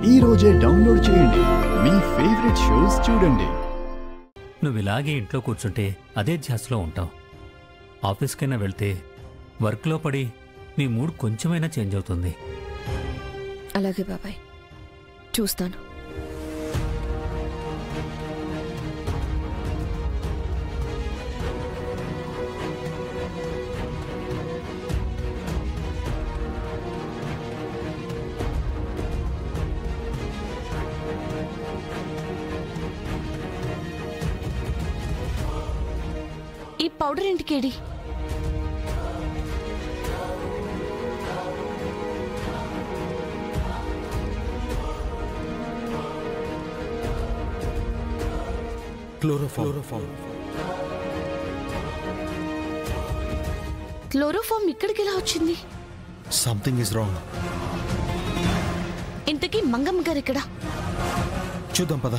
ఈ రోజే డౌన్లోడ్ చేయండి. మీ ఫేవరెట్ షోస్ చూడండి. నువ్వు ఇలాగే ఇంట్లో కూర్చుంటే అదే ధ్యాసలో ఉంటావు. ఆఫీస్కైనా వెళ్తే వర్క్లో పడి నీ మూడ్ కొంచెమైనా చేంజ్ అవుతుంది. అలాగే బాబాయ్, చూస్తాను. ఈ పౌడర్ ఇంటికేడి? క్లోరోఫామ్ ఇక్కడికి ఎలా వచ్చింది? Something is wrong. ఇంతకీ మంగమ్మ గారు ఇక్కడ? చూద్దాం పద.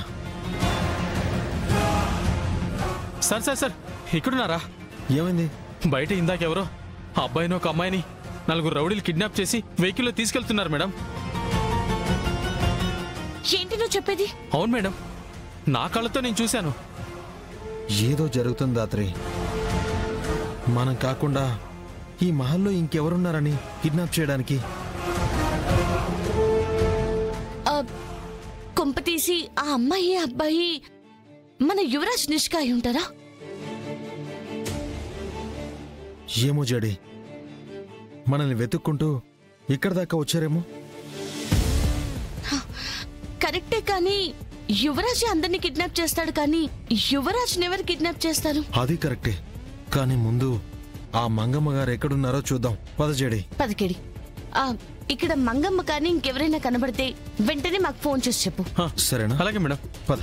సార్ సార్ సార్, ఇక్కడున్నారా? ఏమైంది? బయట ఇందాకెవరో అబ్బాయిని ఒక అమ్మాయిని 4 రౌడీలు కిడ్నాప్ చేసి వెహికల్లో తీసుకెళ్తున్నారు మేడం. ఏంటి నువ్వు చెప్పేది? అవును మేడం, నా కళ్ళతో నేను చూశాను. ఏదో జరుగుతుంది రాత్రి. మనం కాకుండా ఈ మహల్లో ఇంకెవరున్నారని కిడ్నాప్ చేయడానికి? కొంపతీసి ఆ అమ్మాయి అబ్బాయి మన యువరాజ్ నిష్క అయి ఉంటారా? ఏమో జడి, మనల్ని వెతుక్కుంటూ ఇక్కడ దాకా వచ్చారేమో. కరెక్టే, కానీ యువరాజ్ అందరినీ కిడ్నాప్ చేస్తాడు, కానీ యువరాజ్ ఎవరు కిడ్నాప్ చేస్తారు? అది కరెక్టే, కానీ ముందు ఆ మంగమ్మ గారు ఎక్కడున్నారో చూద్దాం. పద జడి. పదకేడి. ఇక్కడ మంగమ్మ కానీ ఇంకెవరైనా కనబడితే వెంటనే మాకు ఫోన్ చేసి చెప్పు. సరేనా? అలాగే మేడం, పద.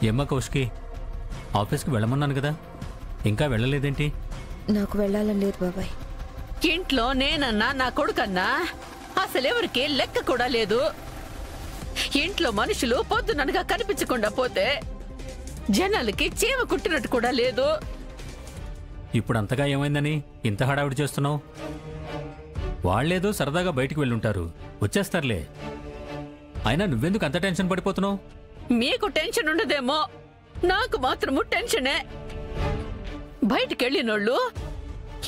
ఏమ్మా కౌశికి, ఆఫీస్కి వెళ్ళమన్నాను కదా, ఇంకా వెళ్ళలేదేంటి? నాకు వెళ్ళాలని లేదు బాబాయ్. ఇంట్లో నేనన్నా నా కొడుకన్నా అసలెవరికి లెక్క కూడా లేదు. ఇంట్లో మనుషులు పొద్దుననగా కనిపించకుండా పోతే జనాలకి చీమ కుట్టినట్టు కూడా లేదు. ఇప్పుడు అంతగా ఏమైందని ఇంత హడావిడి చేస్తున్నావు? వాళ్ళేదో సరదాగా బయటికి వెళ్ళుంటారు, వచ్చేస్తారులే. అయినా నువ్వెందుకు అంత టెన్షన్ పడిపోతున్నావు? మీకు టెన్షన్ ఉండదేమో, నాకు మాత్రము టెన్షనే. బయటికెళ్ళినోళ్ళు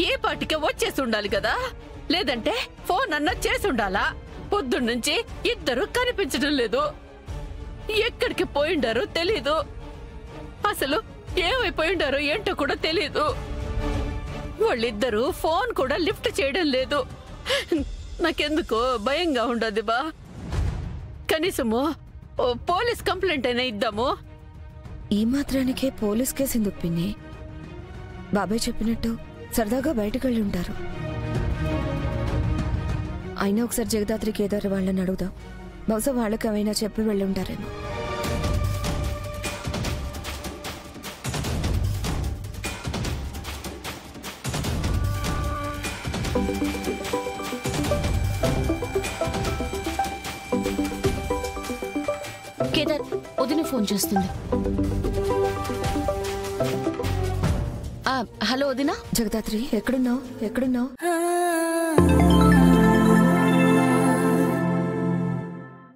ఏ పాటికి వచ్చేసి ఉండాలి కదా, లేదంటే ఫోన్ అన్నా చేసి ఉండాలా. పొద్దున్నుంచి ఇద్దరు కనిపించడం లేదు. ఎక్కడికి పోయిండారో తెలీదు. అసలు ఏమైపోయిండారో ఏంటో కూడా తెలీదు. వాళ్ళిద్దరూ ఫోన్ కూడా లిఫ్ట్ చేయడం లేదు. నాకెందుకో భయంగా ఉండదు బా. కనీసము పోలీస్ కంప్లైంట్ అయినా ఇద్దాము. ఈ మాత్రానికే పోలీస్ కేసు ఎందుకు పిన్ని? బాబాయ్ చెప్పినట్టు సరదాగా బయటకు వెళ్ళి ఉంటారు. అయినా ఒకసారి జగదాత్రి కేదార్ వాళ్ళని అడుగుదాం. బహుశా వాళ్ళకి ఏమైనా చెప్పి వెళ్ళి ఉంటారేమో. కేదార్, వదిన ఫోన్ చేస్తుంది. హలో వదినా. జగదాత్రి ఎక్కడున్నావు?